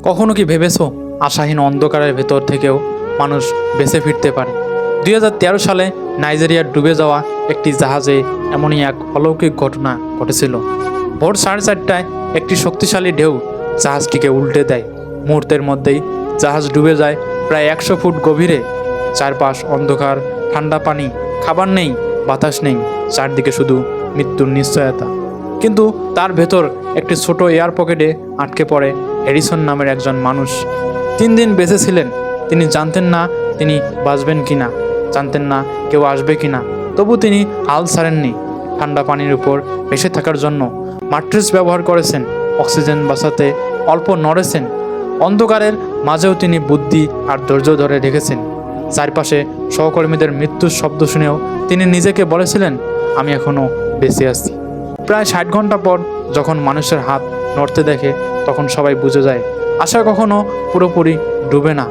কখনো কি ভেবেছো আশাহীন অন্ধকারের ভেতর থেকেও মানুষ বেঁচে ফিরতে পারে? 2013 সালে নাইজেরিয়ার ডুবে যাওয়া একটি জাহাজে এমনই এক অলৌকিক ঘটনা ঘটেছিল। ভোর 4:30টায় একটি শক্তিশালী ঢেউ জাহাজটিকে উল্টে দেয়। মুহূর্তের মধ্যেই জাহাজ ডুবে যায় প্রায় 100 ফুট গভীরে। চারপাশ অন্ধকার, ঠান্ডা পানি, খাবার নেই, বাতাস নেই, চারদিকে শুধু মৃত্যুর নিশ্চয়তা। কিন্তু তার ভেতর একটি ছোট এয়ার পকেটে আটকে পড়ে হ্যারিসন নামের একজন মানুষ। 3 দিন বেঁচে ছিলেন। তিনি জানতেন না তিনি বাঁচবেন কিনা, জানতেন না কেউ আসবে কিনা, তবু তিনি হাল ছাড়েননি। ঠান্ডা পানির উপর ভেসে থাকার জন্য ম্যাট্রেস ব্যবহার করেছেন, অক্সিজেন বাঁচাতে অল্প নড়েছেন। অন্ধকারের মাঝেও তিনি বুদ্ধি আর ধৈর্য ধরে রেখেছেন। চারপাশে সহকর্মীদের মৃত্যুর শব্দ শুনেও তিনি নিজেকে বলেছিলেন, আমি এখনও বেঁচে আছি। প্রায় 60 ঘন্টা পর যখন মানুষের হাত নড়তে দেখে, তখন সবাই বুঝে যায় আশা কখনো পুরোপুরি ডুবে না।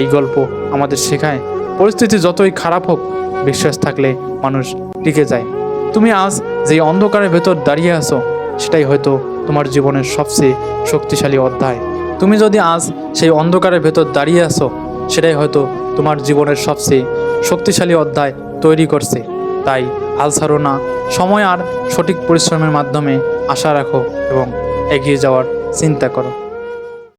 এই গল্প আমাদের শেখায়, পরিস্থিতি যতই খারাপ হোক, বিশ্বাস থাকলে মানুষ টিকে যায়। তুমি আজ যে অন্ধকারের ভেতর দাঁড়িয়ে আছো, সেটাই হয়তো তোমার জীবনের সবচেয়ে শক্তিশালী অধ্যায়। তুমি যদি আজ সেই অন্ধকারের ভেতর দাঁড়িয়ে আছো, সেটাই হয়তো তোমার জীবনের সবচেয়ে শক্তিশালী অধ্যায় তৈরি করছে। তাই হাল ছাড়ো না, সময় আর সঠিক পরিশ্রমের মাধ্যমে আশা রাখো এবং এগিয়ে যাওয়ার চিন্তা করো।